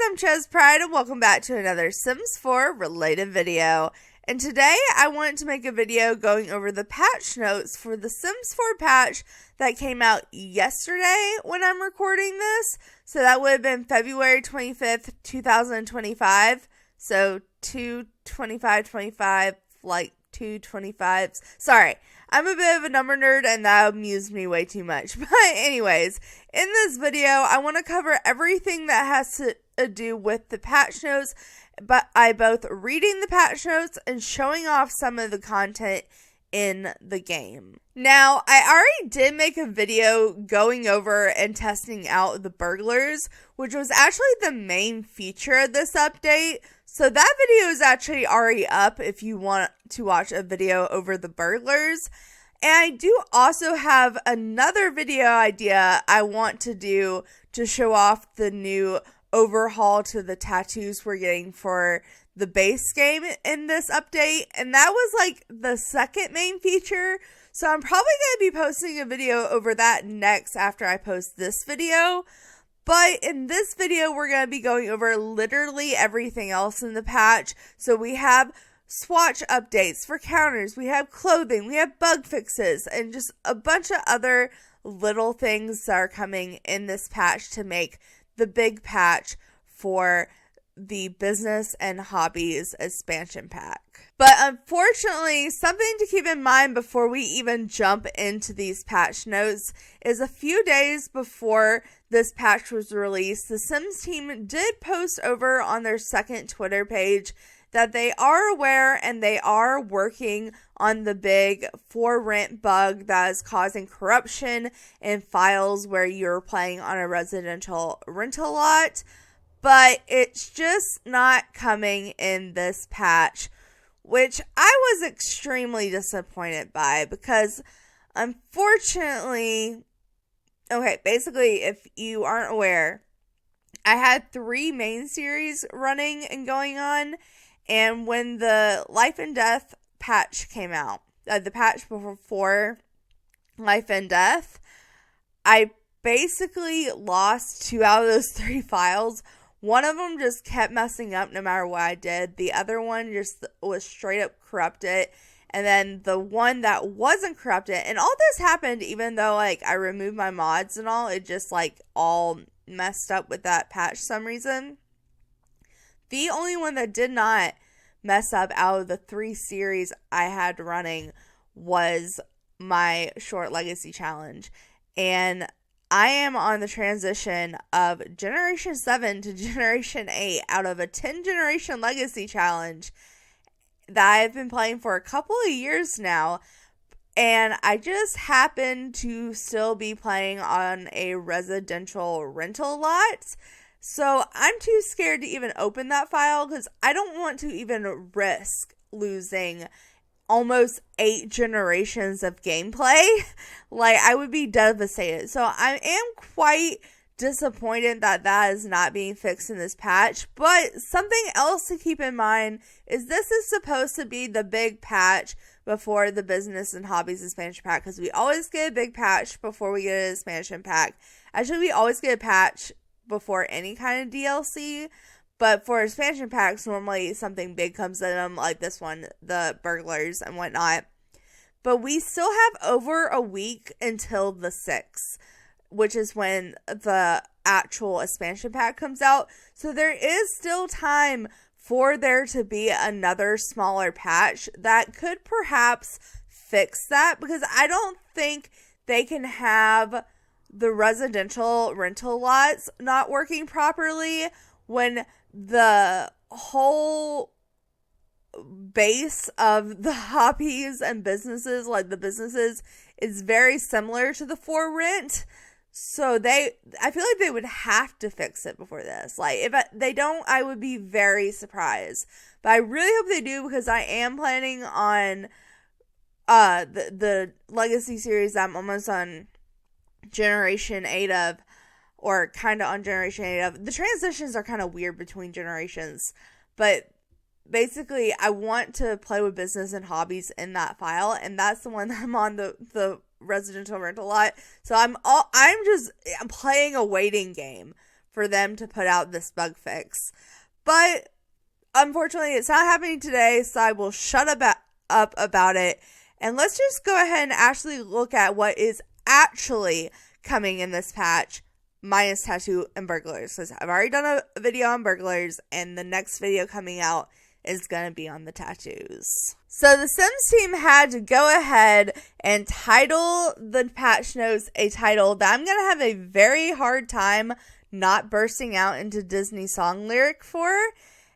I'm ChezPride and welcome back to another Sims 4 related video. And today I wanted to make a video going over the patch notes for the Sims 4 patch that came out yesterday when I'm recording this. So that would have been February 25th, 2025. So 2/25/25, like 2/25s. Sorry, I'm a bit of a number nerd and that amused me way too much. But anyways, in this video, I want to cover everything that has to do with the patch notes, but I both reading the patch notes and showing off some of the content in the game. Now, I already did make a video going over and testing out the Burglars, which was actually the main feature of this update. So that video is actually already up if you want to watch a video over the Burglars. And I do also have another video idea I want to do to show off the new overhaul to the tattoos we're getting for the base game in this update. And that was like the second main feature. So I'm probably going to be posting a video over that next after I post this video. But in this video, we're going to be going over literally everything else in the patch. So we have swatch updates for counters, we have clothing, we have bug fixes, and just a bunch of other little things that are coming in this patch to make the big patch for the business and hobbies expansion pack. But unfortunately, something to keep in mind before we even jump into these patch notes is a few days before this patch was released, the Sims team did post over on their second Twitter page that they are aware and they are working on the big for rent bug that is causing corruption in files where you're playing on a residential rental lot, but it's just not coming in this patch, which I was extremely disappointed by because unfortunately, okay, basically if you aren't aware, I had 3 main series running and going on. And when the Life and Death patch came out, the patch before Life and Death, I basically lost 2 out of those 3 files. One of them just kept messing up no matter what I did. The other one just was straight up corrupted. And then the one that wasn't corrupted, and all this happened even though like I removed my mods and all, it just like all messed up with that patch for some reason. The only one that did not mess up out of the 3 series I had running was my short legacy challenge. And I am on the transition of Generation 7 to Generation 8 out of a 10 generation legacy challenge that I've been playing for a couple of years now. And I just happen to still be playing on a residential rental lot. So I'm too scared to even open that file because I don't want to even risk losing almost 8 generations of gameplay. Like, I would be devastated. So I am quite disappointed that that is not being fixed in this patch. But something else to keep in mind is this is supposed to be the big patch before the business and hobbies expansion pack, because we always get a big patch before we get an expansion pack. Actually, we always get a patch before any kind of DLC, but for expansion packs, normally something big comes in them, like this one, the Burglars and whatnot. But we still have over a week until the 6th, which is when the actual expansion pack comes out. So there is still time for there to be another smaller patch that could perhaps fix that, because I don't think they can have the residential rental lots not working properly when the whole base of the hobbies and businesses, like the businesses, is very similar to the for rent. So I feel like they would have to fix it before this. Like, if they don't, I would be very surprised. But I really hope they do, because I am planning on the Legacy series that I'm almost on Generation 8 of, or kind of on Generation 8 of. The transitions are kind of weird between generations, but basically I want to play with business and hobbies in that file, and that's the one that I'm on the residential rental lot. So I'm playing a waiting game for them to put out this bug fix. But unfortunately, it's not happening today, so I will shut up about it. And let's just go ahead and actually look at what is actually coming in this patch, minus Tattoo and Burglars. Because I've already done a video on Burglars, and the next video coming out is going to be on the tattoos. So the Sims team had to go ahead and title the patch notes a title that I'm going to have a very hard time not bursting out into Disney song lyric for,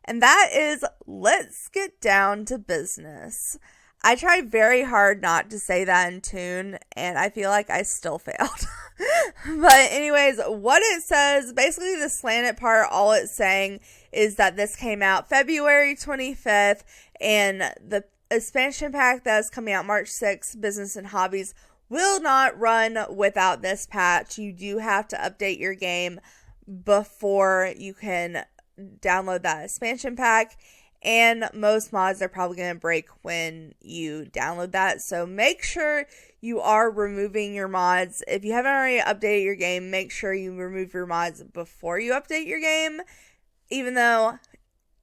and that is, let's get down to business. I tried very hard not to say that in tune, and I feel like I still failed. But anyways, what it says, basically the slanted part, all it's saying is that this came out February 25th, and the expansion pack that is coming out March 6th, Business and Hobbies, will not run without this patch. You do have to update your game before you can download that expansion pack, and most mods are probably going to break when you download that, so make sure you are removing your mods. If you haven't already updated your game, make sure you remove your mods before you update your game, even though,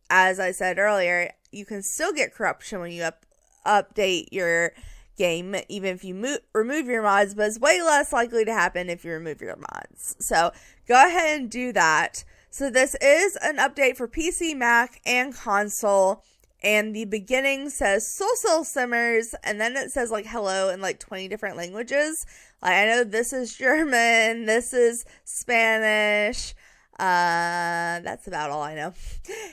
as I said earlier, you can still get corruption when you update your game, even if you remove your mods, but it's way less likely to happen if you remove your mods. So go ahead and do that. So this is an update for PC, Mac, and console, and the beginning says Soul Simmers, and then it says like hello in like 20 different languages. Like, I know this is German, this is Spanish, that's about all I know.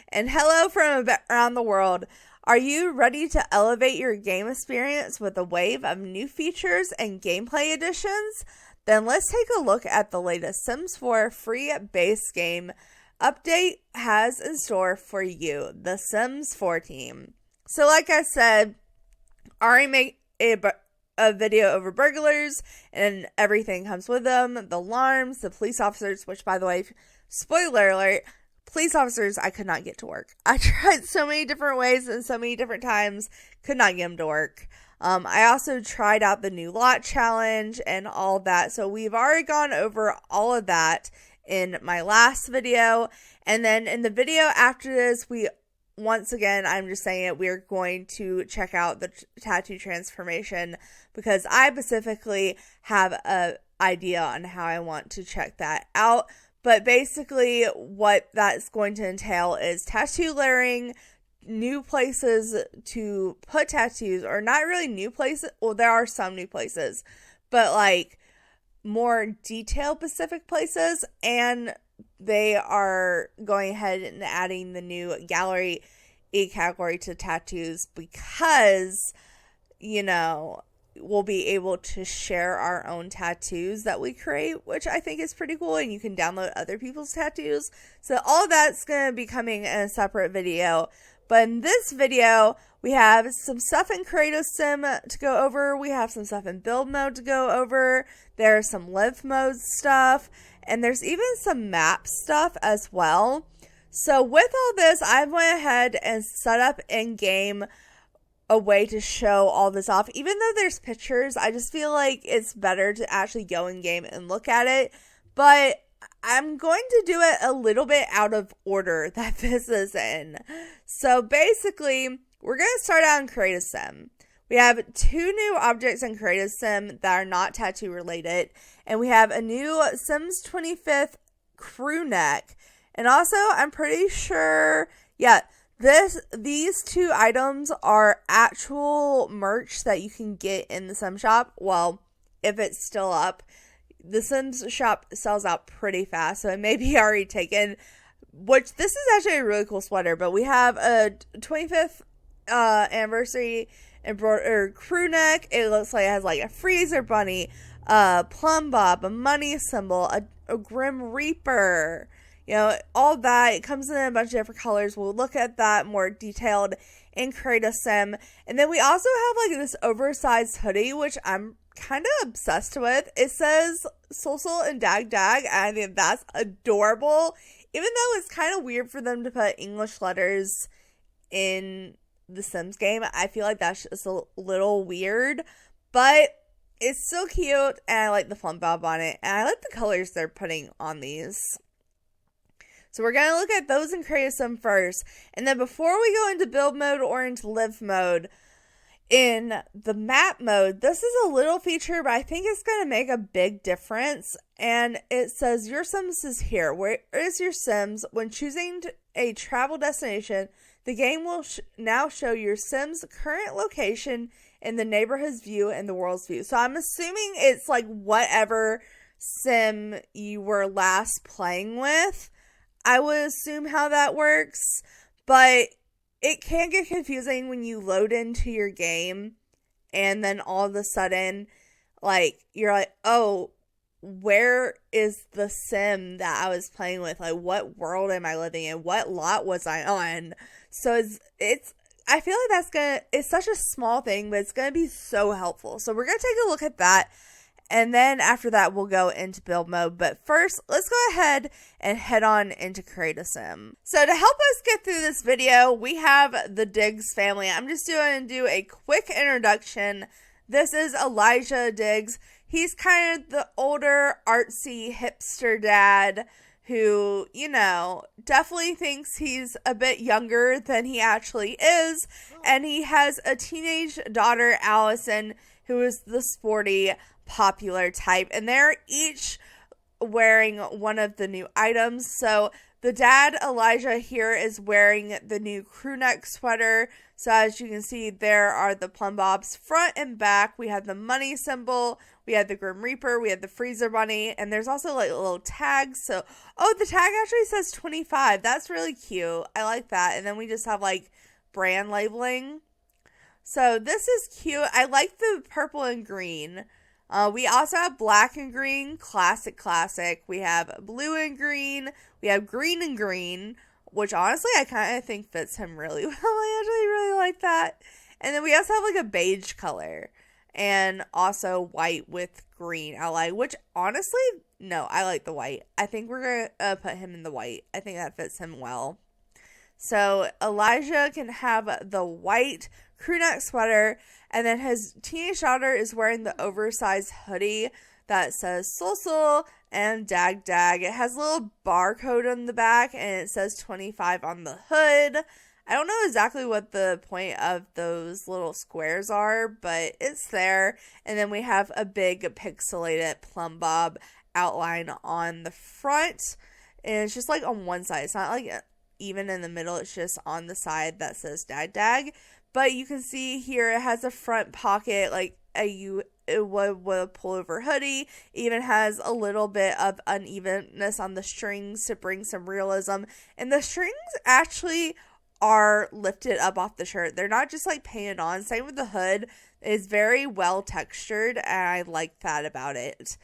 And hello from around the world. Are you ready to elevate your game experience with a wave of new features and gameplay additions? Then let's take a look at the latest Sims 4 free base game update has in store for you, the Sims 4 team. So like I said, I already made a video over Burglars, and everything comes with them. The alarms, the police officers, which, by the way, spoiler alert, police officers I could not get to work. I tried so many different ways and so many different times, could not get them to work. I also tried out the new lot challenge and all that, so we've already gone over all of that in my last video. And then in the video after this, once again, I'm just saying it, we're going to check out the tattoo transformation, because I specifically have an idea on how I want to check that out. But basically what that's going to entail is tattoo layering, new places to put tattoos, or not really new places. Well, there are some new places, but like more detail specific places, and they are going ahead and adding the new gallery category to tattoos, because, you know, we'll be able to share our own tattoos that we create, which I think is pretty cool, and you can download other people's tattoos. So all of that's going to be coming in a separate video. But in this video, we have some stuff in Creative Sim to go over. We have some stuff in build mode to go over. There's some live mode stuff. And there's even some map stuff as well. So with all this, I went ahead and set up in-game a way to show all this off. Even though there's pictures, I just feel like it's better to actually go in-game and look at it. But I'm going to do it a little bit out of order that this is in. So basically, we're going to start out in Creative Sim. We have 2 new objects in Creative Sim that are not tattoo related. And we have a new Sims 25th crew neck. And also, I'm pretty sure, these 2 items are actual merch that you can get in the Sim shop. Well, if it's still up. The Sims shop sells out pretty fast, so it may be already taken. Which, this is actually a really cool sweater, but we have a 25th anniversary embroidered crew neck. It looks like it has like a freezer bunny, a plumb bob, a money symbol, a grim reaper. You know, all that. It comes in a bunch of different colors. We'll look at that more detailed in Creative Sim. And then we also have like this oversized hoodie, which I'm kind of obsessed with. It says Soul and Dag Dag, and I think that's adorable. Even though it's kind of weird for them to put English letters in the Sims game, I feel like that's just a little weird, but it's still cute, and I like the plumb bob on it, and I like the colors they're putting on these. So we're going to look at those and create a sim first. And then before we go into build mode or into live mode, in the map mode, this is a little feature, but I think it's going to make a big difference. And it says your Sims is here. Where is your Sims? When choosing a travel destination, the game will now show your Sim's current location in the neighborhood's view and the world's view. So I'm assuming it's like whatever Sim you were last playing with. I would assume how that works, but it can get confusing when you load into your game and then all of a sudden, like, you're like, oh, where is the Sim that I was playing with? Like, what world am I living in? What lot was I on? So it's I feel like it's such a small thing, but it's going to be so helpful. So we're going to take a look at that. And then after that, we'll go into build mode. But first, let's go ahead and head on into Create a Sim. So to help us get through this video, we have the Diggs family. I'm just going to do a quick introduction. This is Elijah Diggs. He's kind of the older, artsy, hipster dad who, you know, definitely thinks he's a bit younger than he actually is. And he has a teenage daughter, Allison, who is the sporty, popular type, and they're each wearing one of the new items. So the dad, Elijah, here is wearing the new crew neck sweater. So as you can see, there are the plumb bobs front and back. We have the money symbol, we have the Grim Reaper, we have the Freezer Bunny, and there's also like little tags. So, oh, the tag actually says 25. That's really cute. I like that. And then we just have like brand labeling. So this is cute. I like the purple and green. We also have black and green, classic. We have blue and green. We have green and green, which honestly I kind of think fits him really well. I actually really like that. And then we also have like a beige color and also white with green outline, which honestly, no, I like the white. I think we're going to put him in the white. I think that fits him well. So Elijah can have the white crew neck sweater, and then his teenage daughter is wearing the oversized hoodie that says Sol and Dag. It has a little barcode on the back, and it says 25 on the hood. I don't know exactly what the point of those little squares are, but it's there. And then we have a big pixelated plumb bob outline on the front, and it's just like on one side. It's not like even in the middle, it's just on the side that says Dag. But you can see here it has a front pocket, like a pullover hoodie. It even has a little bit of unevenness on the strings to bring some realism. And the strings actually are lifted up off the shirt. They're not just like painted on. Same with the hood. It's very well textured, and I like that about it.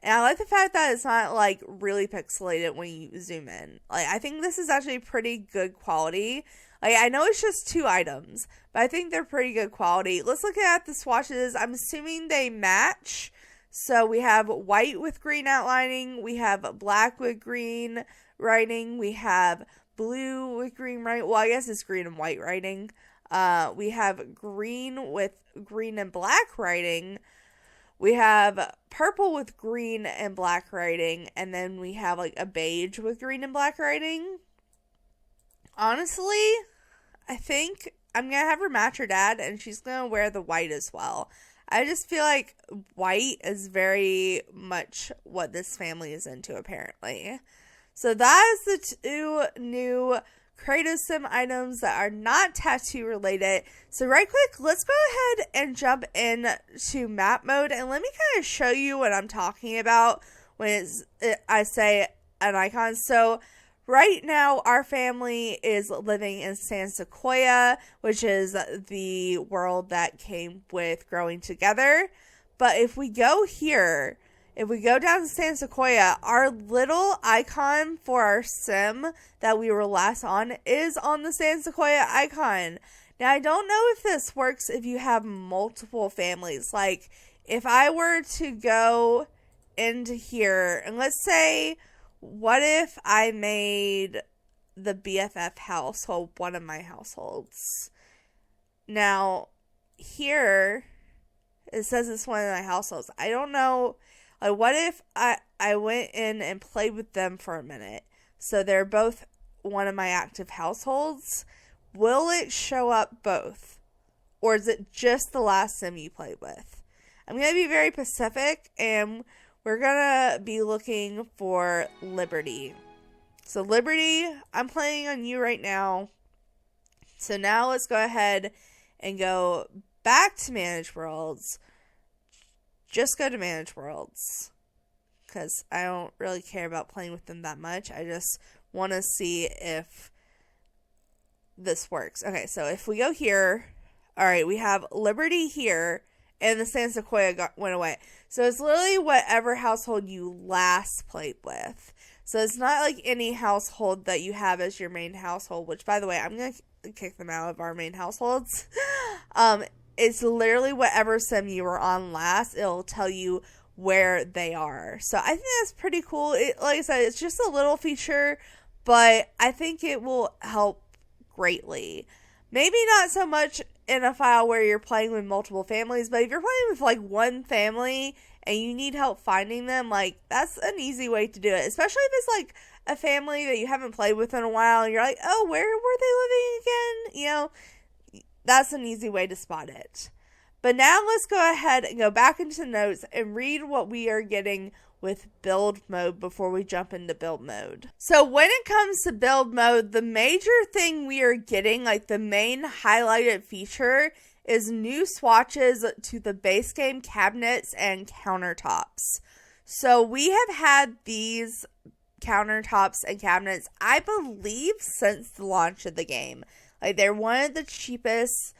And I like the fact that it's not like really pixelated when you zoom in. Like, I think this is actually pretty good quality. Like, I know it's just 2 items, but I think they're pretty good quality. Let's look at the swatches. I'm assuming they match. So we have white with green outlining. We have black with green writing. We have blue with green writing. Well, I guess it's green and white writing. We have green with green and black writing. We have purple with green and black writing. And then we have like a beige with green and black writing. Honestly, I think I'm going to have her match her dad, and she's going to wear the white as well. I just feel like white is very much what this family is into, apparently. So that is the 2 new Create a Sim items that are not tattoo related. So right quick, let's go ahead and jump into map mode, and let me kind of show you what I'm talking about when I say an icon. So right now, our family is living in San Sequoia, which is the world that came with Growing Together. But if we go here, if we go down to San Sequoia, our little icon for our sim that we were last on is on the San Sequoia icon. Now, I don't know if this works if you have multiple families. Like, if I were to go into here, and let's say, what if I made the BFF household one of my households? Now, here, it says it's one of my households. I don't know. Like, what if I went in and played with them for a minute? So they're both one of my active households. Will it show up both? Or is it just the last sim you played with? I'm going to be very specific, and we're going to be looking for Liberty. So Liberty, I'm playing on you right now. So now let's go ahead and go back to Manage Worlds. Just go to Manage Worlds, because I don't really care about playing with them that much. I just want to see if this works. Okay, so if we go here, all right, we have Liberty here, and the San Sequoia went away. So it's literally whatever household you last played with. So it's not like any household that you have as your main household, which, by the way, I'm going to kick them out of our main households. It's literally whatever sim you were on last. It'll tell you where they are. So I think that's pretty cool. Like I said, it's just a little feature, but I think it will help greatly. Maybe not so much in a file where you're playing with multiple families, but if you're playing with like one family and you need help finding them, like that's an easy way to do it. Especially if it's like a family that you haven't played with in a while and you're like, oh, where were they living again? You know, that's an easy way to spot it. But now let's go ahead and go back into notes and read what we are getting with build mode before we jump into build mode. So when it comes to build mode, the major thing we are getting, like the main highlighted feature, is new swatches to the base game cabinets and countertops. So we have had these countertops and cabinets, I believe, since the launch of the game. Like, they're one of the cheapest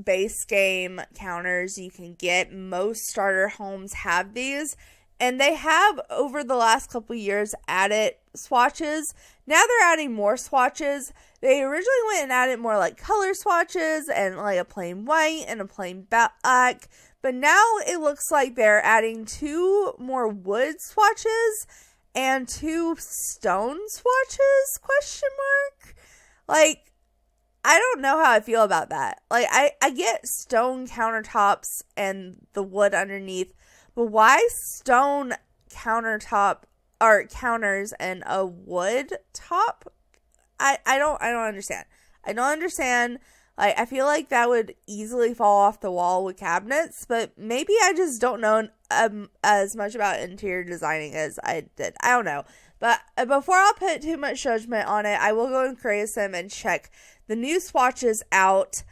base game counters you can get. Most starter homes have these, and they have, over the last couple years, added swatches. Now they're adding more swatches. They originally went and added more like color swatches and like a plain white and a plain black, but now it looks like they're adding 2 more wood swatches and 2 stone swatches, question mark? Like, I don't know how I feel about that. Like, I get stone countertops and the wood underneath, but why stone countertop or counters and a wood top? I don't understand. I don't understand. Like, I feel like that would easily fall off the wall with cabinets, but maybe I just don't know as much about interior designing as I did. I don't know. But before I put too much judgment on it, I will go and create some and check the new swatches out.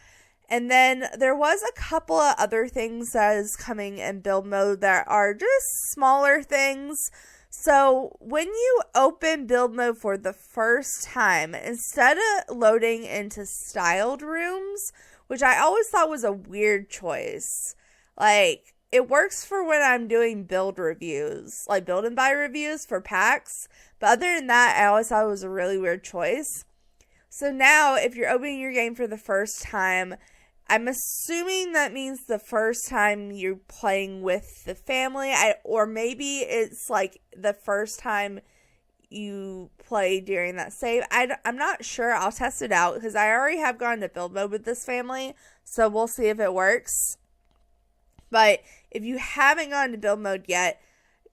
And then there was a couple of other things that is coming in build mode that are just smaller things. So when you open build mode for the first time, instead of loading into styled rooms, which I always thought was a weird choice, like, it works for when I'm doing build reviews, like build and buy reviews for packs. But other than that, I always thought it was a really weird choice. So now, if you're opening your game for the first time, I'm assuming that means the first time you're playing with the family, or maybe it's like the first time you play during that save. I'm not sure. I'll test it out because I already have gone to build mode with this family, so we'll see if it works. But if you haven't gone to build mode yet,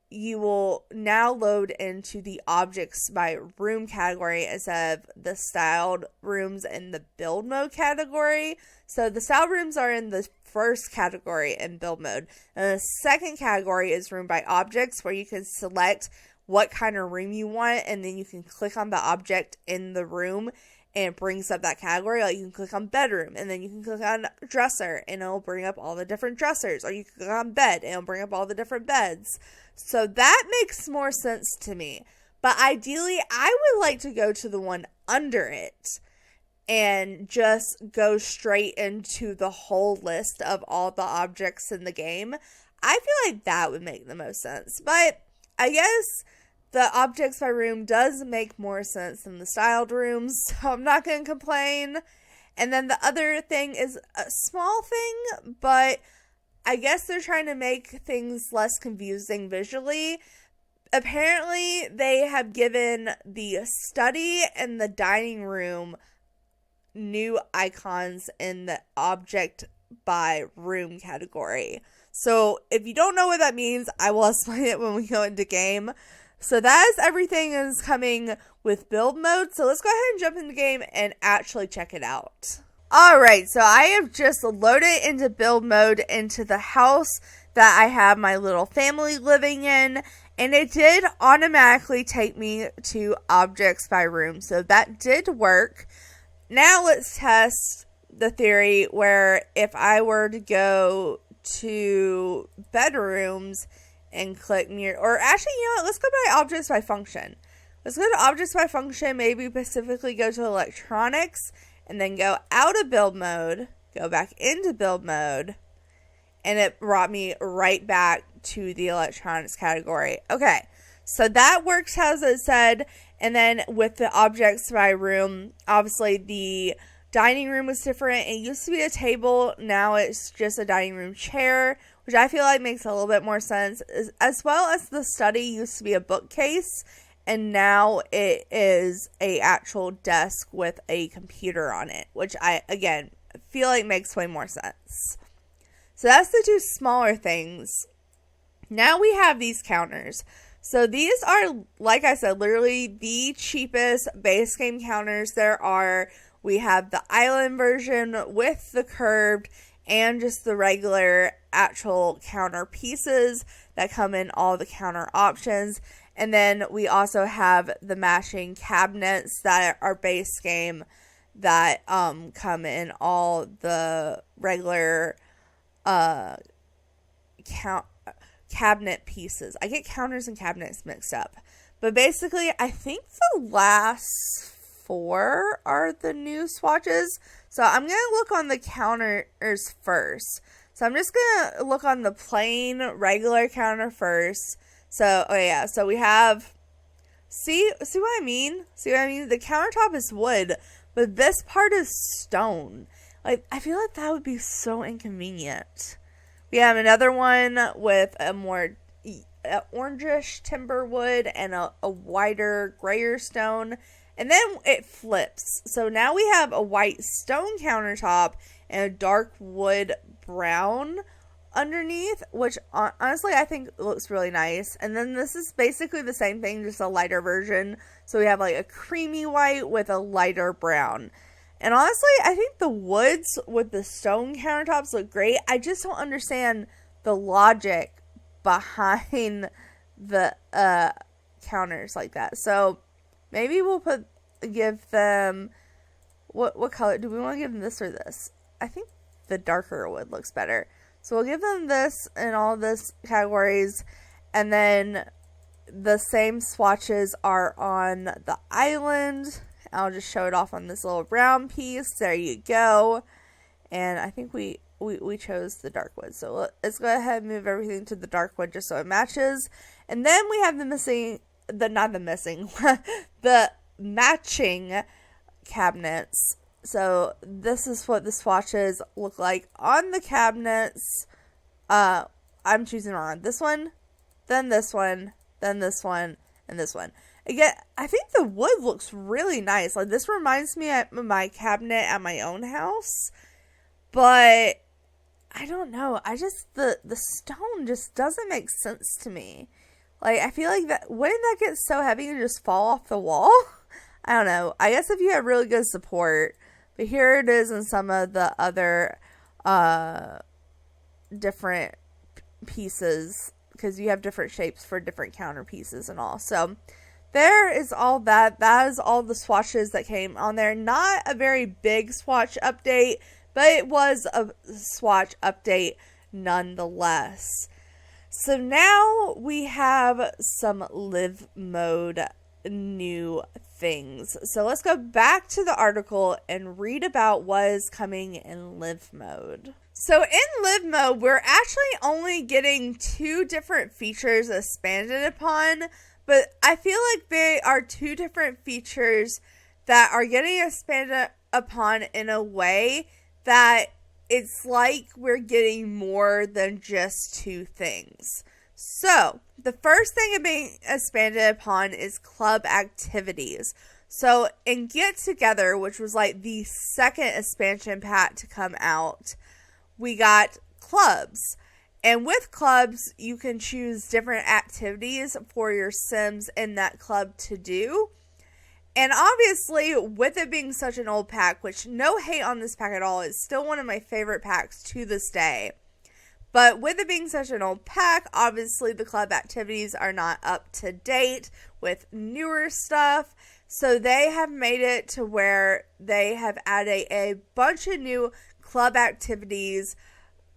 you will now load into the objects by room category instead of the styled rooms in the build mode category. So the styled rooms are in the first category in build mode. And the second category is room by objects, where you can select what kind of room you want, and then you can click on the object in the room and it brings up that category. Like, you can click on bedroom, and then you can click on dresser, and it'll bring up all the different dressers. Or you can click on bed, and it'll bring up all the different beds. So that makes more sense to me. But ideally, I would like to go to the one under it and just go straight into the whole list of all the objects in the game. I feel like that would make the most sense. But I guess the objects by room does make more sense than the styled rooms, so I'm not going to complain. And then the other thing is a small thing, but I guess they're trying to make things less confusing visually. Apparently, they have given the study and the dining room new icons in the object by room category. So if you don't know what that means, I will explain it when we go into game. So that is everything that is coming with build mode. So let's go ahead and jump in the game and actually check it out. Alright, so I have just loaded into build mode into the house that I have my little family living in, and it did automatically take me to objects by room, so that did work. Now let's test the theory where if I were to go to bedrooms and click near, or actually, let's go by objects by function. Let's go to objects by function, maybe specifically go to electronics, and then go out of build mode, go back into build mode, and it brought me right back to the electronics category. Okay, so that works as it said. And then with the objects by room, obviously the dining room was different. It used to be a table, now it's just a dining room chair, which I feel like makes a little bit more sense. As well as the study used to be a bookcase, and now it is a actual desk with a computer on it, which I, again, feel like makes way more sense. So that's the two smaller things. Now we have these counters. So these are, like I said, literally the cheapest base game counters there are. We have the island version with the curved and just the regular actual counter pieces that come in all the counter options. And then we also have the matching cabinets that are base game that come in all the regular cabinet pieces. I get counters and cabinets mixed up. But basically, I think the last 4 are the new swatches. So I'm going to look on the counters first. So I'm just going to look on the plain regular counter first. So, so we have, see what I mean? See what I mean? The countertop is wood, but this part is stone. Like, I feel like that would be so inconvenient. We have another one with a more orangish timber wood and a whiter, grayer stone. And then it flips. So now we have a white stone countertop and a dark wood brown underneath, which honestly I think looks really nice. And then this is basically the same thing, just a lighter version. So we have like a creamy white with a lighter brown. And honestly, I think the woods with the stone countertops look great. I just don't understand the logic behind the counters like that. So maybe we'll give them, what color? Do we want to give them this or this? I think the darker wood looks better. So we'll give them this in all this categories. And then the same swatches are on the island. I'll just show it off on this little brown piece. There you go. And I think we chose the dark wood. So let's go ahead and move everything to the dark wood just so it matches. And then we have the matching cabinets. So this is what the swatches look like on the cabinets. I'm choosing wrong. This one, then this one, then this one, and this one. Again, I think the wood looks really nice. Like, this reminds me of my cabinet at my own house. But I don't know. The stone just doesn't make sense to me. Like, I feel like that, wouldn't that get so heavy and just fall off the wall? I don't know. I guess if you have really good support. But here it is in some of the other different pieces, because you have different shapes for different counter pieces and all. So there is all that. That is all the swatches that came on there. Not a very big swatch update, but it was a swatch update nonetheless. So now we have some live mode new things. So let's go back to the article and read about what is coming in live mode. So in live mode, we're actually only getting 2 different features expanded upon, but I feel like they are 2 different features that are getting expanded upon in a way that it's like we're getting more than just 2 things. So, the first thing being expanded upon is club activities. So, in Get Together, which was like the second expansion pack to come out, we got clubs. And with clubs, you can choose different activities for your Sims in that club to do. And obviously, with it being such an old pack, which no hate on this pack at all, it's still one of my favorite packs to this day. But with it being such an old pack, obviously the club activities are not up to date with newer stuff. So they have made it to where they have added a bunch of new club activities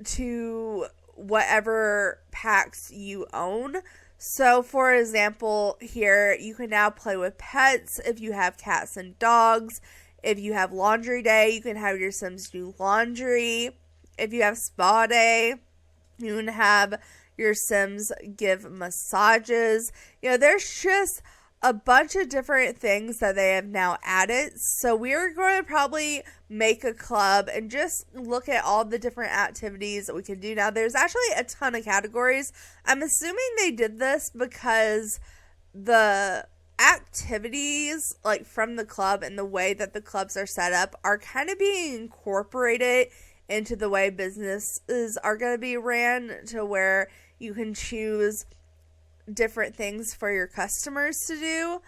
to whatever packs you own. So, for example, here you can now play with pets if you have cats and dogs. If you have laundry day, you can have your Sims do laundry. If you have spa day, you can have your Sims give massages. There's just a bunch of different things that they have now added. So we're going to probably make a club and just look at all the different activities that we can do now. There's actually a ton of categories. I'm assuming they did this because the activities like from the club and the way that the clubs are set up are kind of being incorporated into the way businesses are going to be ran, to where you can choose different things for your customers to do.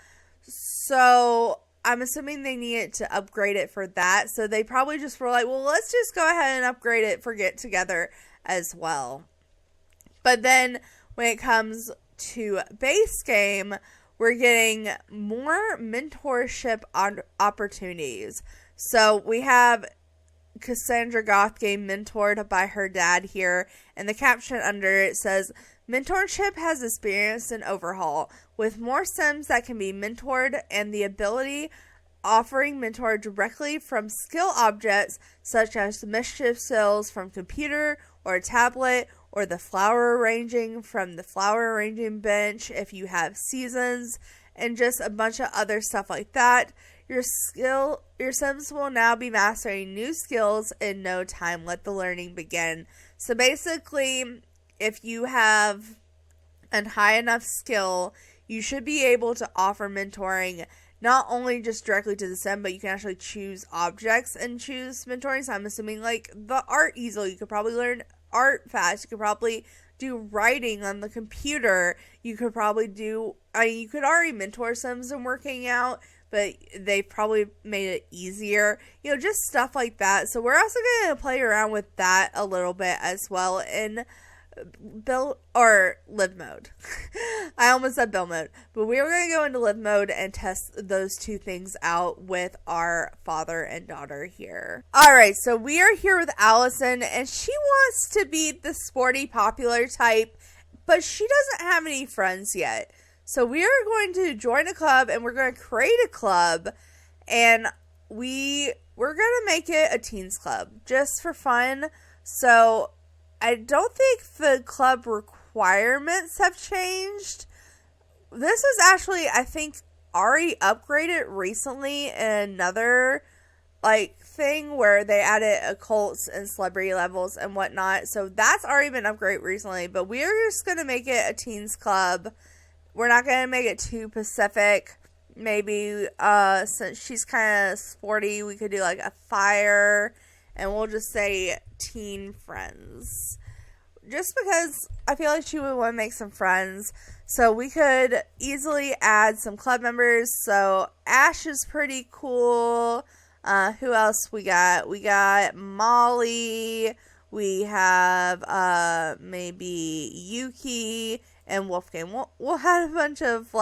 So I'm assuming they needed to upgrade it for that. So they probably just were like, well, let's just go ahead and upgrade it for Get Together as well. But then when it comes to base game, we're getting more mentorship opportunities. So we have Cassandra Goth getting mentored by her dad here, and the caption under it says, mentorship has experienced an overhaul, with more Sims that can be mentored and the ability offering mentor directly from skill objects such as the mischief skills from computer or a tablet, or the flower arranging from the flower arranging bench if you have seasons, and just a bunch of other stuff like that. Your Sims will now be mastering new skills in no time. Let the learning begin. So basically, if you have a high enough skill, you should be able to offer mentoring not only just directly to the Sim, but you can actually choose objects and choose mentoring. So I'm assuming like the art easel, you could probably learn art fast. You could probably do writing on the computer. You could probably you could already mentor Sims in working out, but they probably made it easier. Just stuff like that. So we're also going to play around with that a little bit as well in live mode. I almost said build mode, but we were going to go into live mode and test those two things out with our father and daughter here. Alright, so we are here with Allison, and she wants to be the sporty, popular type, but she doesn't have any friends yet. So we are going to join a club, and we're going to create a club, and we're going to make it a teens club just for fun. So I don't think the club requirements have changed. This was actually, I think, already upgraded recently in another thing where they added occults and celebrity levels and whatnot. So that's already been upgraded recently. But we're just going to make it a teens club. We're not going to make it too Pacific. Maybe since she's kind of sporty, we could do like a fire. And we'll just say teen friends. Just because I feel like she would want to make some friends. So we could easily add some club members. So Ash is pretty cool. Who else we got? We got Molly. We have maybe Yuki and Wolfgang. We'll have a bunch of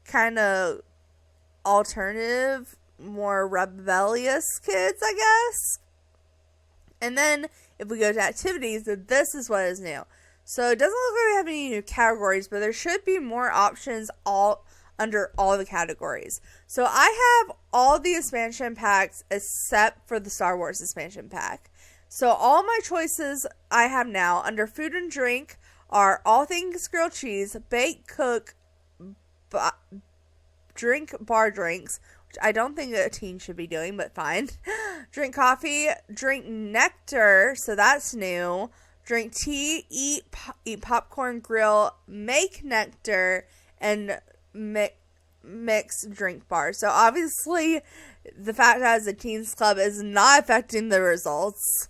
kind of alternative, more rebellious kids, I guess. And then if we go to activities, this is what is new. So it doesn't look like we have any new categories, but there should be more options under all the categories. So I have all the expansion packs except for the Star Wars expansion pack. So all my choices I have now under food and drink are all things grilled cheese, bake, cook, drink bar drinks, which I don't think a teen should be doing, but fine. Drink coffee, drink nectar, so that's new. Drink tea, eat popcorn, grill, make nectar, and mix drink bar. So obviously, the fact that it's a teens club is not affecting the results.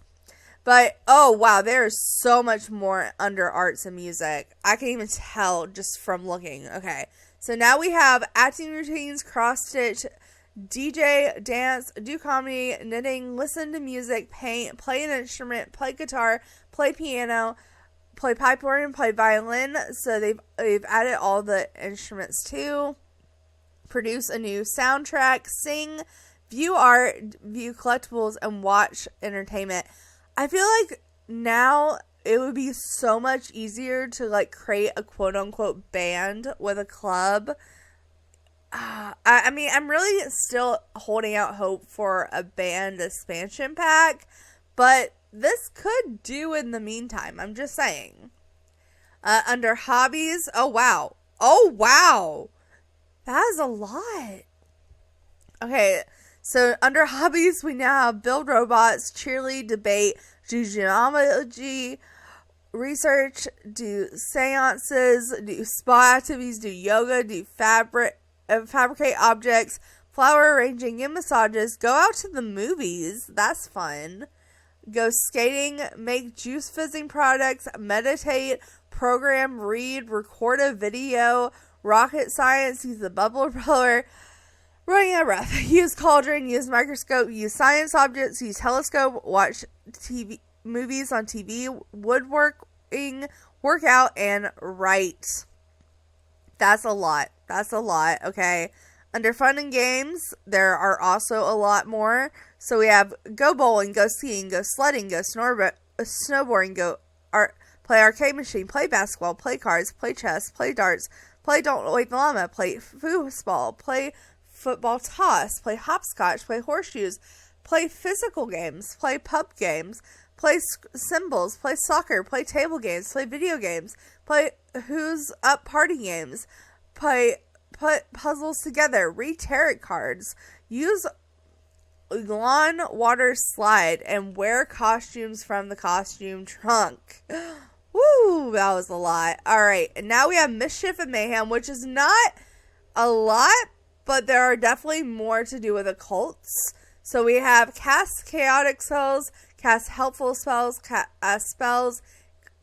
But, oh wow, there is so much more under arts and music. I can even tell just from looking. Okay, so now we have acting routines, cross stitch, DJ, dance, do comedy, knitting, listen to music, paint, play an instrument, play guitar, play piano, play pipe organ, play violin. So they've added all the instruments too. Produce a new soundtrack, sing, view art, view collectibles, and watch entertainment. I feel like now it would be so much easier to like create a quote unquote band with a club. I mean, I'm really still holding out hope for a band expansion pack, but this could do in the meantime. I'm just saying. Under hobbies, oh wow, that is a lot. Okay, so under hobbies, we now have build robots, cheerlead, debate, do genealogy, research, do seances, do spa activities, do yoga, do fabricate objects, flower arranging, and massages, go out to the movies, that's fun, go skating, make juice fizzing products, meditate, program, read, record a video, rocket science, use the bubble blower, running out of breath, use cauldron, use microscope, use science objects, use telescope, watch TV movies on TV, woodworking, work out, and write. That's a lot. Okay. Under fun and games, there are also a lot more. So we have go bowling, go skiing, go sledding, go snowboarding, play arcade machine, play basketball, play cards, play chess, play darts, play don't wait the llama, play foosball, play football toss, play hopscotch, play horseshoes, play physical games, play pub games, play symbols, play soccer, play table games, play video games, play who's up party games, put puzzles together, read tarot cards, use lawn water slide, and wear costumes from the costume trunk. Woo, that was a lot. Alright, and now we have mischief and mayhem, which is not a lot, but there are definitely more to do with occults. So we have cast chaotic spells, cast helpful spells, spells,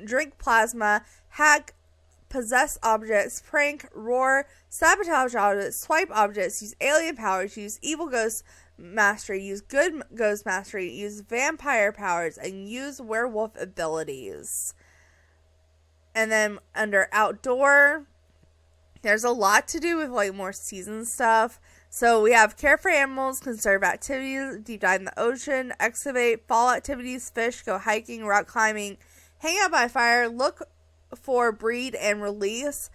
drink plasma, hack, possess objects, prank, roar, sabotage objects, swipe objects, use alien powers, use evil ghost mastery, use good ghost mastery, use vampire powers, and use werewolf abilities. And then under outdoor, there's a lot to do with like more season stuff. So we have care for animals, conserve activities, deep dive in the ocean, excavate, fall activities, fish, go hiking, rock climbing, hang out by fire, look for, breed, and release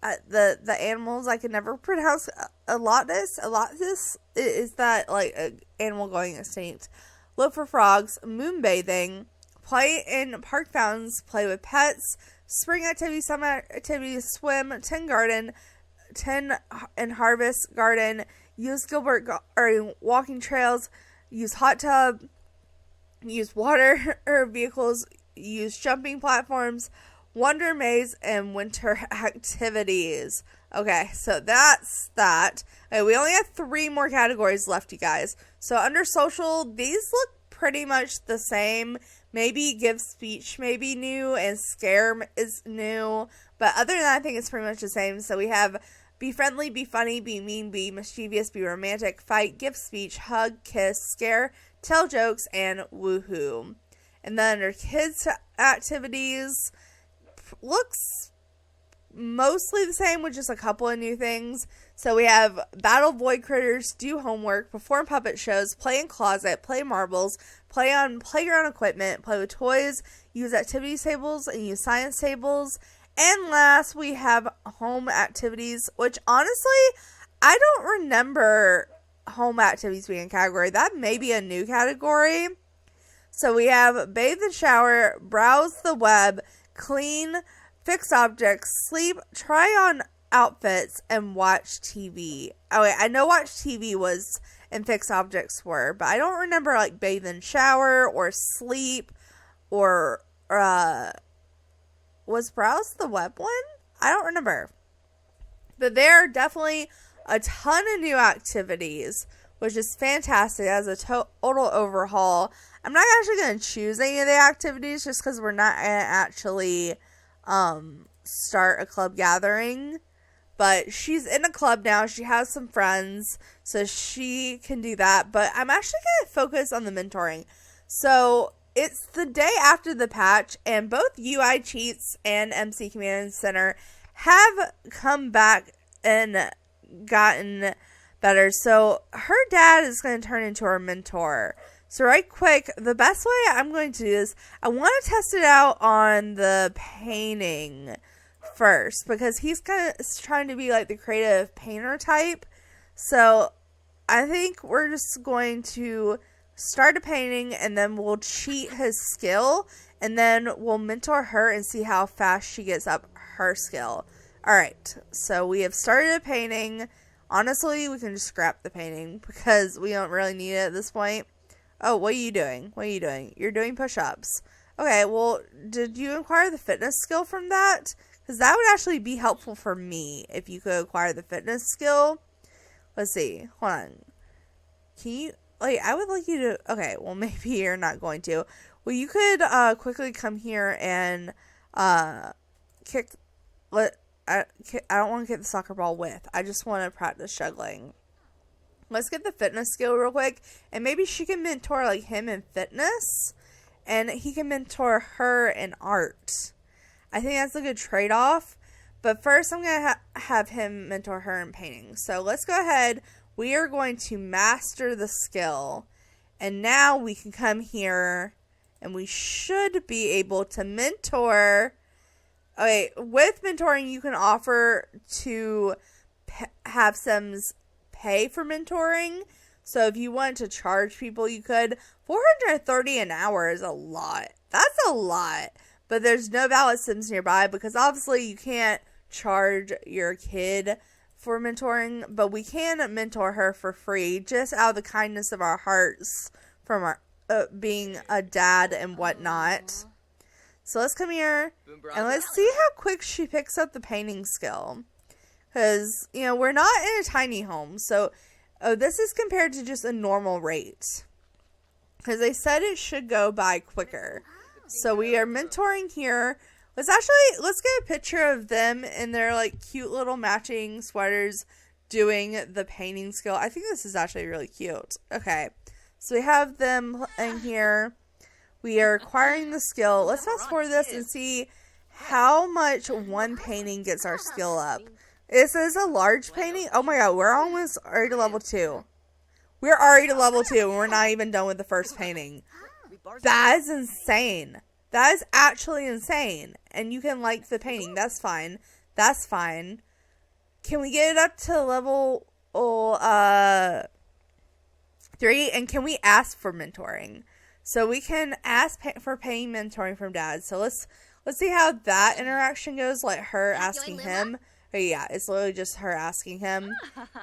the animals. I can never pronounce Alotus is that like an animal going extinct. Look for frogs, moonbathing, play in park fountains, play with pets, spring activities, summer activities, swim, tin garden, tin and harvest garden, use Gilbert or walking trails, use hot tub, use water or vehicles, use jumping platforms, wonder maze, and winter activities. Okay, so that's that. Okay, we only have 3 more categories left, you guys. So under social, these look pretty much the same. Maybe give speech may be new, and scare is new. But other than that, I think it's pretty much the same. So we have be friendly, be funny, be mean, be mischievous, be romantic, fight, give speech, hug, kiss, scare, tell jokes, and woohoo. And then under kids activities, looks mostly the same with just a couple of new things. So we have battle void critters, do homework, perform puppet shows, play in closet, play marbles, play on playground equipment, play with toys, use activity tables, and use science tables. And last, we have home activities, which honestly, I don't remember home activities being a category. That may be a new category. So we have bathe and shower, browse the web, clean, fix objects, sleep, try on outfits, and watch TV. Oh wait, I know watch TV was and fix objects were, but I don't remember like bathe and shower or sleep or was browse the web one? I don't remember. But there are definitely a ton of new activities, which is fantastic. As a total overhaul. I'm not actually going to choose any of the activities just because we're not going to actually start a club gathering. But she's in a club now. She has some friends, so she can do that. But I'm actually going to focus on the mentoring. So it's the day after the patch, and both UI Cheats and MC Command Center have come back and gotten better. So her dad is going to turn into her mentor. So right quick, the best way I'm going to do is I want to test it out on the painting first, because he's kind of trying to be like the creative painter type. So I think we're just going to start a painting, and then we'll cheat his skill, and then we'll mentor her and see how fast she gets up her skill. Alright, so we have started a painting. Honestly, we can just scrap the painting because we don't really need it at this point. Oh, what are you doing? What are you doing? You're doing push-ups. Okay, well, did you acquire the fitness skill from that? Because that would actually be helpful for me if you could acquire the fitness skill. Let's see. Hold on. Can you... Like, I would like you to... Okay, well, maybe you're not going to. Well, you could quickly come here and kick... I don't want to get the soccer ball with. I just want to practice juggling. Let's get the fitness skill real quick. And maybe she can mentor, like, him in fitness. And he can mentor her in art. I think that's a good trade-off. But first, I'm going to have him mentor her in painting. So let's go ahead. We are going to master the skill. And now we can come here. And we should be able to mentor. Okay, with mentoring, you can offer to have Sims pay for mentoring. So if you want to charge people, you could. $430 an hour is a lot. That's a lot. But there's no valid Sims nearby because obviously you can't charge your kid for mentoring. But we can mentor her for free just out of the kindness of our hearts from our being a dad and whatnot. So let's come here and let's see how quick she picks up the painting skill. Because, you know, we're not in a tiny home. So this is compared to just a normal rate. Because they said it should go by quicker. So we are mentoring here. Let's get a picture of them in their like cute little matching sweaters doing the painting skill. I think this is actually really cute. Okay. So we have them in here. We are acquiring the skill. Let's fast forward this and see how much one painting gets our skill up. This is a large painting. Oh my god, we're almost already to level 2. We're already to level 2 and we're not even done with the first painting. That is insane. That is actually insane. And you can like the painting. That's fine. That's fine. Can we get it up to level 3? And can we ask for mentoring? So we can ask for paying mentoring from dad. So let's see how that interaction goes. Like her asking him. Oh yeah, it's literally just her asking him.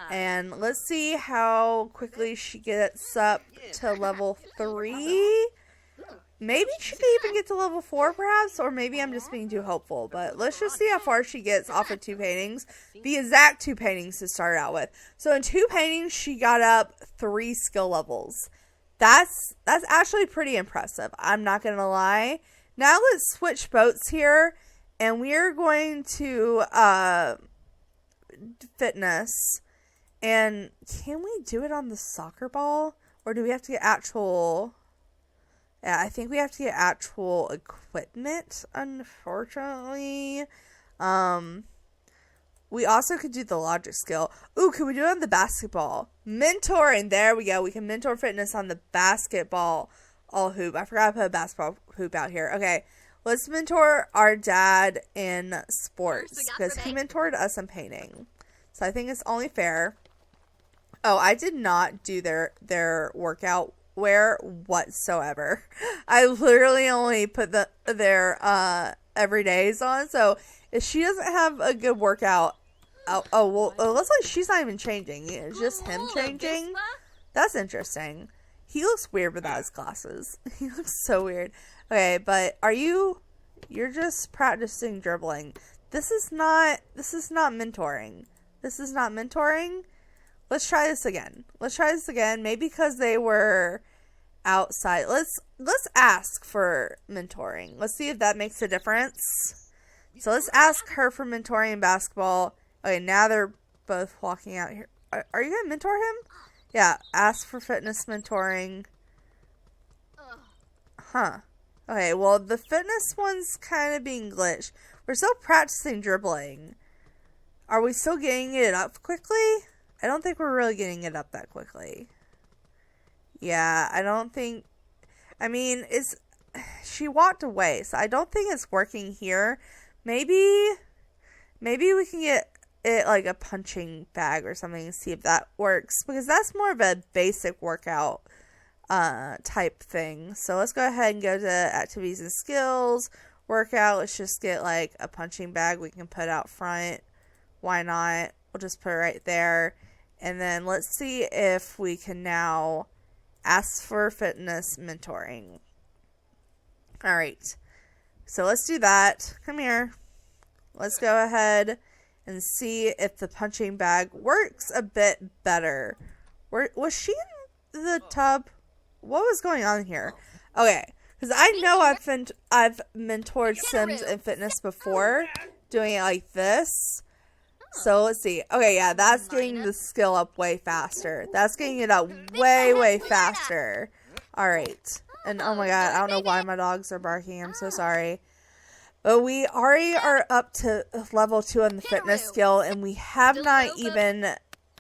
And let's see how quickly she gets up to level 3. Maybe she could even get to level 4 perhaps. Or maybe I'm just being too hopeful. But let's just see how far she gets off of 2 paintings. The exact 2 paintings to start out with. So in 2 paintings, she got up 3 skill levels. That's actually pretty impressive. I'm not going to lie. Now let's switch boats here. And we're going to fitness. And can we do it on the soccer ball? Or do we have to get actual... Yeah, I think we have to get actual equipment, unfortunately. We also could do the logic skill. Ooh, can we do it on the basketball? Mentoring. There we go. We can mentor fitness on the basketball hoop. I forgot to put a basketball hoop out here. Okay. Let's mentor our dad in sports. Because he mentored us in painting. So I think it's only fair. Oh, I did not do their workout wear whatsoever. I literally only put their everydays on. So if she doesn't have a good workout, well, it looks like she's not even changing. It's just him changing. That's interesting. He looks weird without his glasses. He looks so weird. Okay, but you're just practicing dribbling. This is not mentoring. This is not mentoring. let's try this again. Maybe because they were outside. Let's ask for mentoring. Let's see if that makes a difference. So let's ask her for mentoring in basketball. Okay, now they're both walking out here. Are you gonna mentor him? Yeah, ask for fitness mentoring. Huh. Okay, well, the fitness one's kind of being glitched. We're still practicing dribbling. Are we still getting it up quickly? I don't think we're really getting it up that quickly. Yeah, I don't think... I mean, she walked away, so I don't think it's working here. Maybe we can get it like a punching bag or something and see if that works. Because that's more of a basic workout type thing. So let's go ahead and go to activities and skills. Workout, let's just get like a punching bag we can put out front. Why not? We'll just put it right there. And then let's see if we can now ask for fitness mentoring. Alright. So let's do that. Come here. Let's go ahead and see if the punching bag works a bit better. Was she in the tub? What was going on here? Okay. Because I know I've mentored Sims in fitness before. Doing it like this. So let's see. Okay, yeah, that's getting the skill up way faster. That's getting it up way, way faster. Alright. And oh my god, I don't know why my dogs are barking. I'm so sorry. But we already are up to level 2 on the fitness skill. And we have not even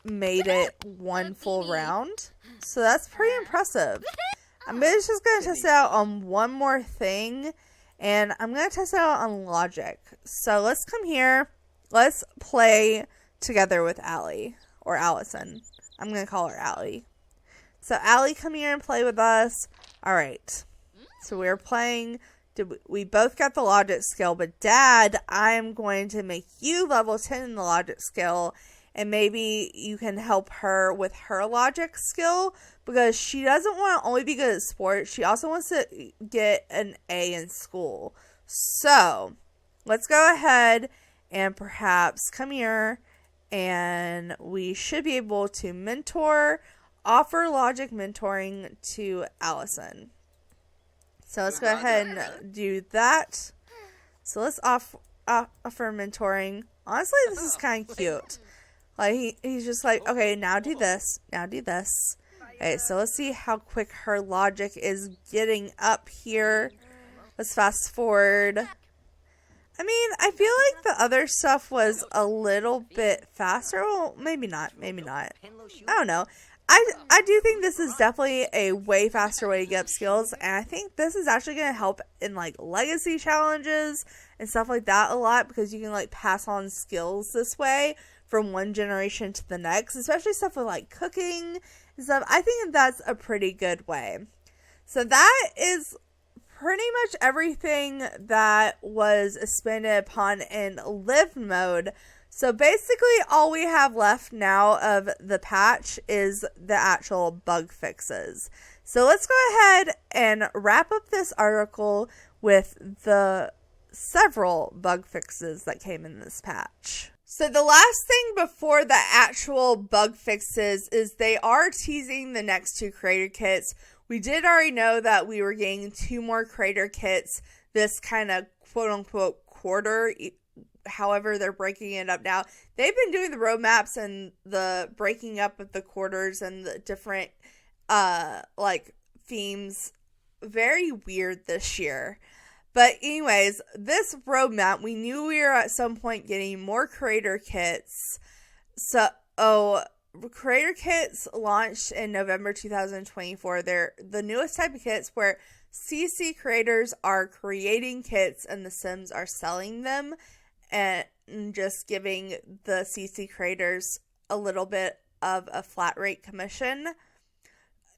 made it one full round. So that's pretty impressive. I'm just going to test it out on one more thing. And I'm going to test it out on logic. So let's come here. Let's play together with Allie, or Allison. I'm going to call her Allie. So Allie, come here and play with us. Alright. So we're playing. We both got the logic skill, but Dad, I'm going to make you level 10 in the logic skill. And maybe you can help her with her logic skill, because she doesn't want to only be good at sports. She also wants to get an A in school. So let's go ahead and perhaps come here, and we should be able to offer logic mentoring to Allison. So let's go ahead and do that. So let's offer mentoring. Honestly, this is kind of cute. Like, he's just like, okay, now do this. Now do this. Okay, so let's see how quick her logic is getting up here. Let's fast forward. I mean, I feel like the other stuff was a little bit faster. Well, maybe not. Maybe not. I don't know. I do think this is definitely a way faster way to get up skills. And I think this is actually going to help in, like, legacy challenges and stuff like that a lot. Because you can, like, pass on skills this way from one generation to the next, especially stuff with like cooking and stuff. I think that's a pretty good way. So that is pretty much everything that was expanded upon in live mode. So basically all we have left now of the patch is the actual bug fixes. So let's go ahead and wrap up this article with the several bug fixes that came in this patch. So the last thing before the actual bug fixes is they are teasing the next 2 creator kits. We did already know that we were getting 2 more creator kits this kind of quote-unquote quarter. However, they're breaking it up now. They've been doing the roadmaps and the breaking up of the quarters and the different like themes very weird this year. But anyways, this roadmap, we knew we were at some point getting more creator kits. So, creator kits launched in November 2024. They're the newest type of kits where CC creators are creating kits and the Sims are selling them and just giving the CC creators a little bit of a flat rate commission.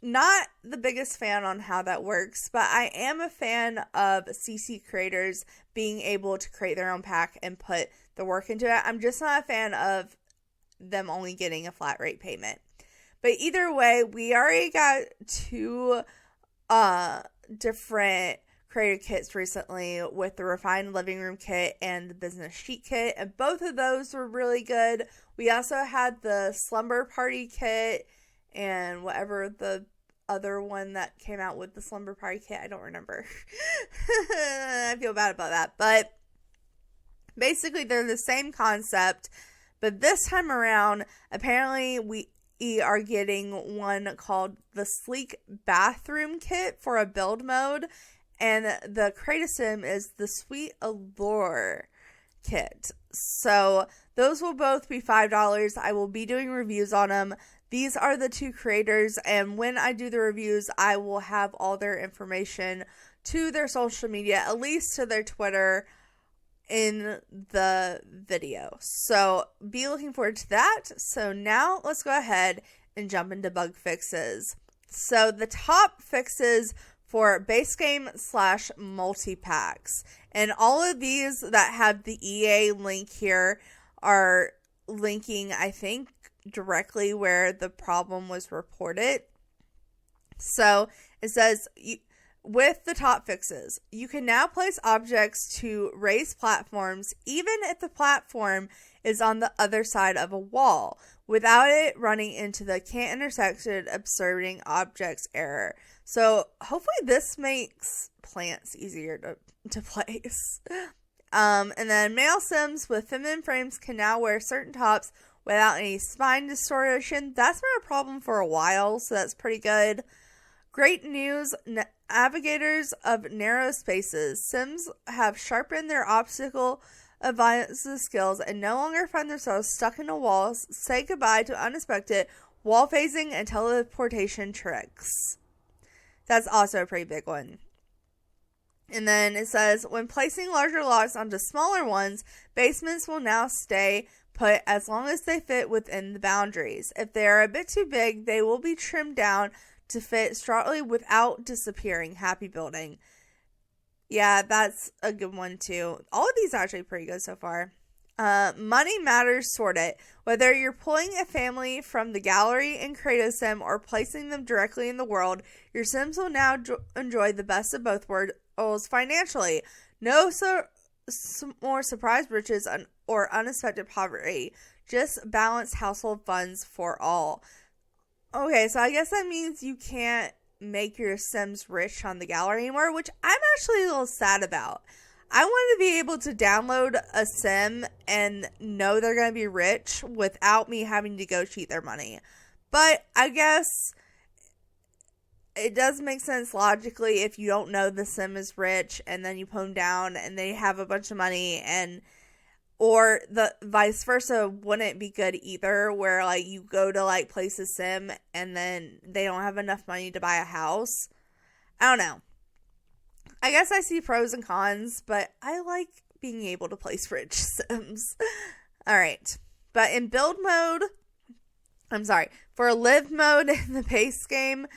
Not the biggest fan on how that works, but I am a fan of CC creators being able to create their own pack and put the work into it. I'm just not a fan of them only getting a flat rate payment. But either way, we already got 2 different created kits recently with the refined living room kit and the business sheet kit, and both of those were really good. We also had the slumber party kit and whatever the other one that came out with the slumber party kit, I don't remember. I feel bad about that, but basically they're the same concept, but this time around apparently we are getting one called the sleek bathroom kit for a build mode, and the create a sim is the sweet allure kit. So those will both be $5. I will be doing reviews on them. These are the two creators, and when I do the reviews, I will have all their information to their social media, at least to their Twitter, in the video. So be looking forward to that. So now let's go ahead and jump into bug fixes. So the top fixes for base game / multi-packs. And all of these that have the EA link here are linking, I think, directly where the problem was reported. So it says, with the top fixes, you can now place objects to raised platforms even if the platform is on the other side of a wall, without it running into the can't intersect observing objects error. So hopefully this makes plants easier to place. And then male sims with feminine frames can now wear certain tops without any spine distortion. That's been a problem for a while, so that's pretty good. Great news, navigators of narrow spaces. Sims have sharpened their obstacle avoidance skills and no longer find themselves stuck in a wall. Say goodbye to unexpected wall phasing and teleportation tricks. That's also a pretty big one. And then it says, when placing larger blocks onto smaller ones, basements will now stay put as long as they fit within the boundaries. If they are a bit too big, they will be trimmed down to fit strongly without disappearing. Happy building. Yeah, that's a good one too. All of these are actually pretty good so far. Money matters sorted. Whether you're pulling a family from the gallery in Create a Sim or placing them directly in the world, your Sims will now enjoy the best of both worlds financially. No more surprise riches or unexpected poverty. Just balanced household funds for all. Okay, so I guess that means you can't make your Sims rich on the gallery anymore, which I'm actually a little sad about. I want to be able to download a Sim and know they're going to be rich without me having to go cheat their money. But I guess it does make sense logically if you don't know the Sim is rich and then you put them down and they have a bunch of money, and or the vice versa wouldn't be good either, where like you go to like place a Sim and then they don't have enough money to buy a house. I don't know. I guess I see pros and cons, but I like being able to place rich Sims. Alright. But in build mode, for live mode in the base game,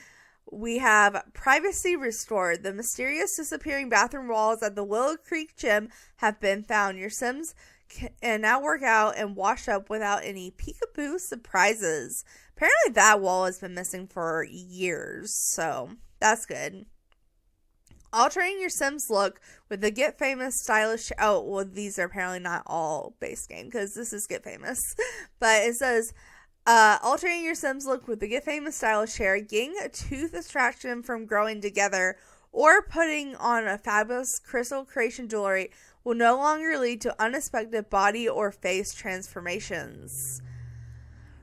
we have privacy restored. The mysterious disappearing bathroom walls at the Willow Creek gym have been found. Your Sims can now work out and wash up without any peekaboo surprises. Apparently that wall has been missing for years, so that's good. Altering your Sims look with the Get Famous stylish... Oh, well, these are apparently not all base game, because this is Get Famous. But it says, altering your Sims look with the Get Famous stylish hair, getting a tooth extraction from growing together, or putting on a fabulous crystal creation jewelry will no longer lead to unexpected body or face transformations.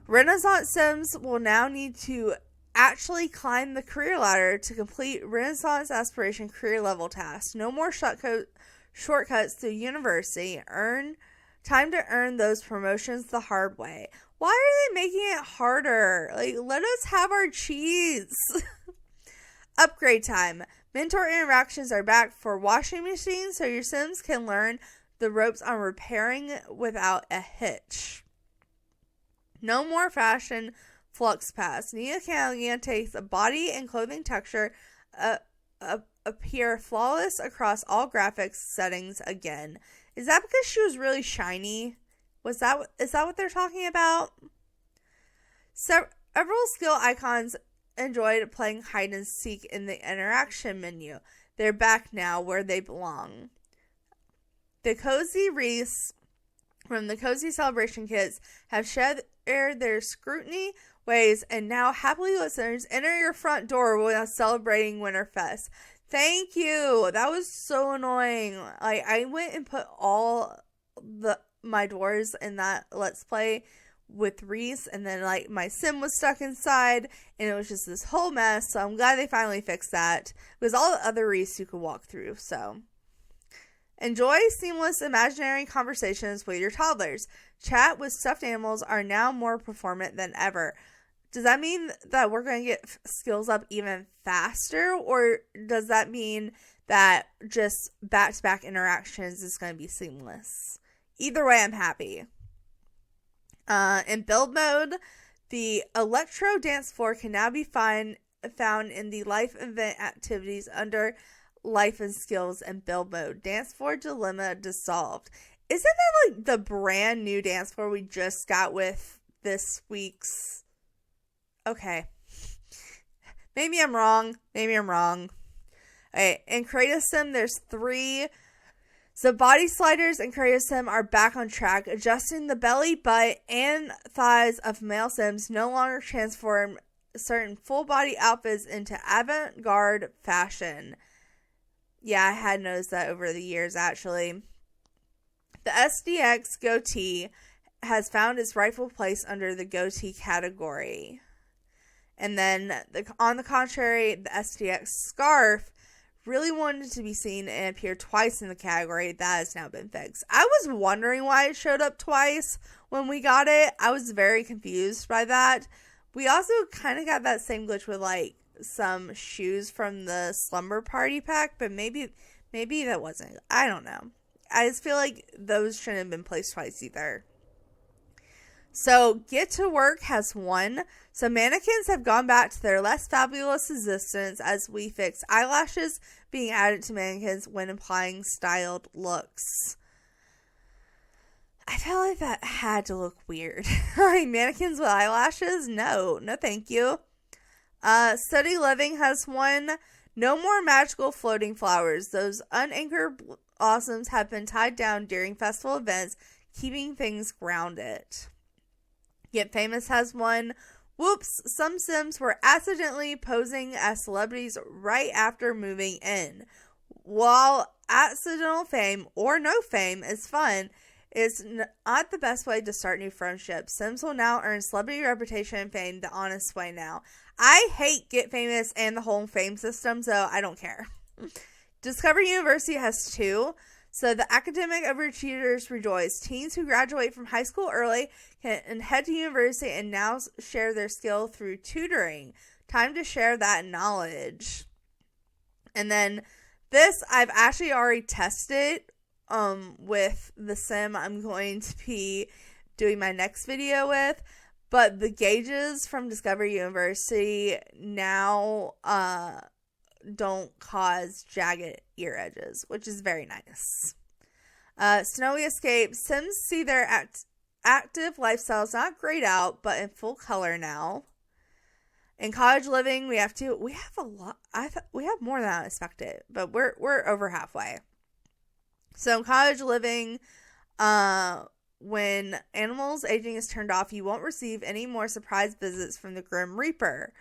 Renaissance Sims will now need to actually climb the career ladder to complete Renaissance Aspiration career level tasks. No more shortcuts to university. Time to earn those promotions the hard way. Why are they making it harder? Like, let us have our cheese. Upgrade time. Mentor interactions are back for washing machines, so your Sims can learn the ropes on repairing without a hitch. No more fashion flux pass. Nia Callaghan takes a body and clothing texture appear flawless across all graphics settings again. Is that because she was really shiny? Is that what they're talking about? Several skill icons enjoyed playing hide and seek in the interaction menu. They're back now where they belong. The Cozy Wreaths from the Cozy Celebration Kits have shed their scrutiny ways, and now happily listeners enter your front door while celebrating Winterfest. Thank you. That was so annoying. Like, I went and put all my doors in that Let's Play with Reese, and then like my sim was stuck inside, and it was just this whole mess. So I'm glad they finally fixed that. It was all the other Reese you could walk through. So enjoy seamless imaginary conversations with your toddlers. Chat with stuffed animals are now more performant than ever. Does that mean that we're going to get skills up even faster, or does that mean that just back-to-back interactions is going to be seamless? Either way, I'm happy. In build mode, the electro dance floor can now be found in the life event activities under life and skills and build mode. Dance floor dilemma dissolved. Isn't that like the brand new dance floor we just got with this week's? Okay. Maybe I'm wrong. Okay, in Creative Sim, there's 3. The body sliders in Creative Sim are back on track, adjusting the belly, butt, and thighs of male Sims no longer transform certain full body outfits into avant-garde fashion. Yeah, I had noticed that over the years, actually. The SDX goatee has found its rightful place under the goatee category. And then, on the contrary, the SDX scarf really wanted to be seen and appeared twice in the category. That has now been fixed. I was wondering why it showed up twice when we got it. I was very confused by that. We also kind of got that same glitch with like some shoes from the Slumber Party pack, but maybe that wasn't. I don't know. I just feel like those shouldn't have been placed twice either. So, Get to Work has won. So, mannequins have gone back to their less fabulous existence as we fix eyelashes being added to mannequins when implying styled looks. I felt like that had to look weird. Like, mannequins with eyelashes? No thank you. Study Living has won. No more magical floating flowers. Those unanchored blossoms have been tied down during festival events, keeping things grounded. Get Famous has won. Whoops, some Sims were accidentally posing as celebrities right after moving in. While accidental fame or no fame is fun, it's not the best way to start new friendships. Sims will now earn celebrity reputation and fame the honest way now. I hate Get Famous and the whole fame system, so I don't care. Discover University has 2. So the academic overachievers rejoice. Teens who graduate from high school early can head to university and now share their skill through tutoring. Time to share that knowledge. And then this, I've actually already tested with the sim I'm going to be doing my next video with. But the gauges from Discover University now don't cause jagged ear edges, which is very nice. Snowy Escape. Sims see their active lifestyles not grayed out, but in full color now. In Cottage Living, we have a lot. We have more than I expected, but we're over halfway. So in Cottage Living, when animals aging is turned off, you won't receive any more surprise visits from the Grim Reaper.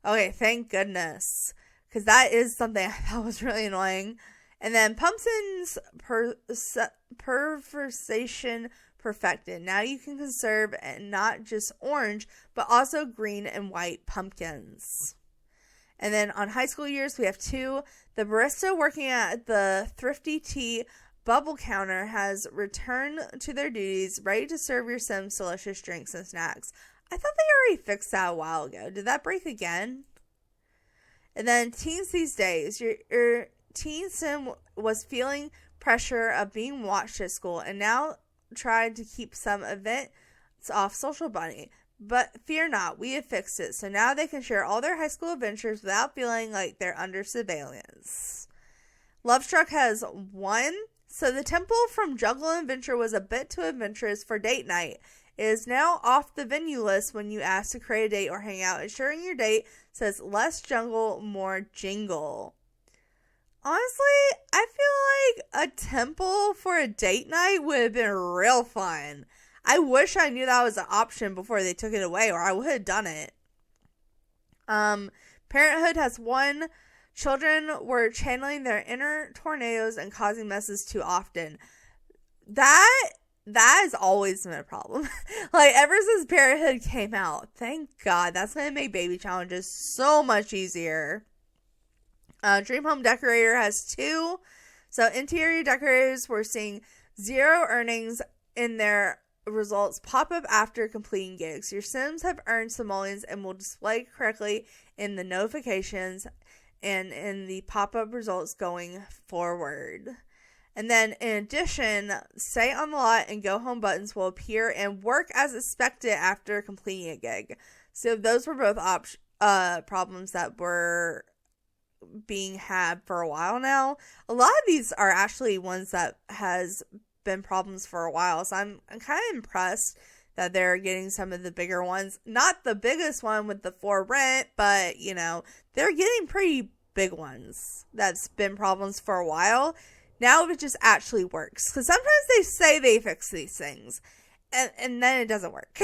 Okay, thank goodness. Because that is something I thought was really annoying. And then Pumpkin's perversation perfected. Now you can conserve not just orange, but also green and white pumpkins. And then on high school years, we have 2. The barista working at the Thrifty Tea Bubble Counter has returned to their duties, ready to serve your Sims delicious drinks and snacks. I thought they already fixed that a while ago. Did that break again? And then teens these days, your teen sim was feeling pressure of being watched at school and now tried to keep some events off Social Bunny. But fear not, we have fixed it. So now they can share all their high school adventures without feeling like they're under surveillance. Love Struck has won. So the temple from Juggle and Adventure was a bit too adventurous for date night. It is now off the venue list when you ask to create a date or hang out, ensuring your date says less jungle, more jingle. Honestly, I feel like a temple for a date night would have been real fun. I wish I knew that was an option before they took it away, or I would have done it. Parenthood has won. Children were channeling their inner tornadoes and causing messes too often. That has always been a problem. Like, ever since Parenthood came out, thank God, that's going to make baby challenges so much easier. Dream Home Decorator has 2. So interior decorators were seeing 0 earnings in their results pop up after completing gigs. Your Sims have earned simoleons and will display correctly in the notifications and in the pop-up results going forward. And then in addition, stay on the lot and go home buttons will appear and work as expected after completing a gig. So those were both problems that were being had for a while now. A lot of these are actually ones that has been problems for a while, so I'm kind of impressed that they're getting some of the bigger ones. Not the biggest one with the 4 rent, but they're getting pretty big ones that's been problems for a while. Now it just actually works, because sometimes they say they fix these things and then it doesn't work.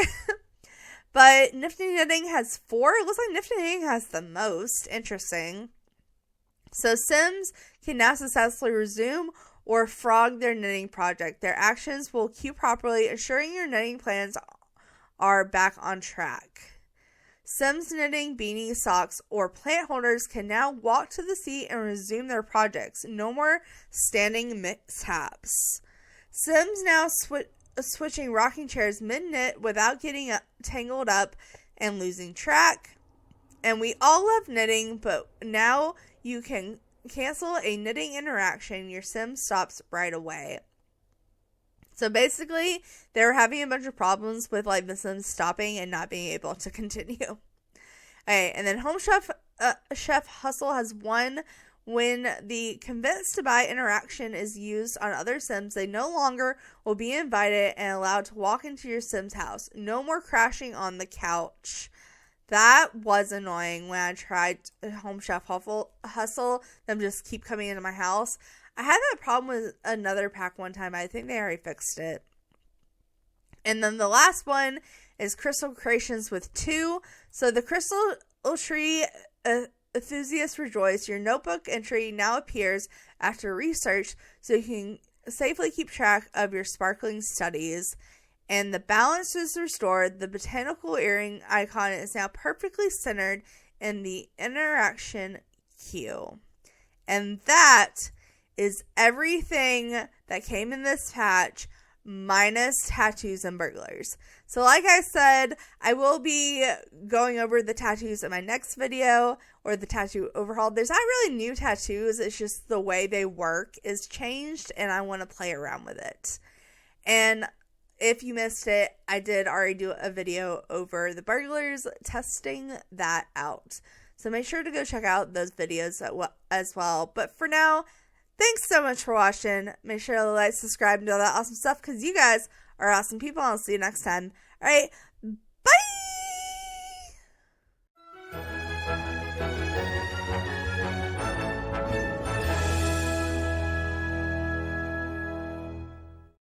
But Nifty Knitting has 4. It looks like Nifty Knitting has the most. Interesting. So Sims can now successfully resume or frog their knitting project. Their actions will queue properly, ensuring your knitting plans are back on track. Sims knitting beanies, socks, or plant holders can now walk to the seat and resume their projects. No more standing mishaps. Sims now switching rocking chairs mid-knit without getting tangled up and losing track. And we all love knitting, but now you can cancel a knitting interaction. Your Sim stops right away. So basically, they were having a bunch of problems with like the Sims stopping and not being able to continue. Okay, and then Home Chef Hustle has won. When the convince to buy interaction is used on other Sims, they no longer will be invited and allowed to walk into your Sim's house. No more crashing on the couch. That was annoying when I tried Home Chef Hustle. Them just keep coming into my house. I had that problem with another pack one time. I think they already fixed it. And then the last one is Crystal Creations with 2. So the Crystal Tree enthusiasts rejoice. Your notebook entry now appears after research, so you can safely keep track of your sparkling studies. And the balance is restored. The botanical earring icon is now perfectly centered in the interaction queue. And that is everything that came in this patch, minus tattoos and burglars. So like I said, I will be going over the tattoos in my next video, or the tattoo overhaul. There's not really new tattoos, it's just the way they work is changed, and I want to play around with it. And if you missed it, I did already do a video over the burglars, testing that out. So make sure to go check out those videos as well. But for now, thanks so much for watching. Make sure to like, subscribe, and do all that awesome stuff, because you guys are awesome people. I'll see you next time. All right,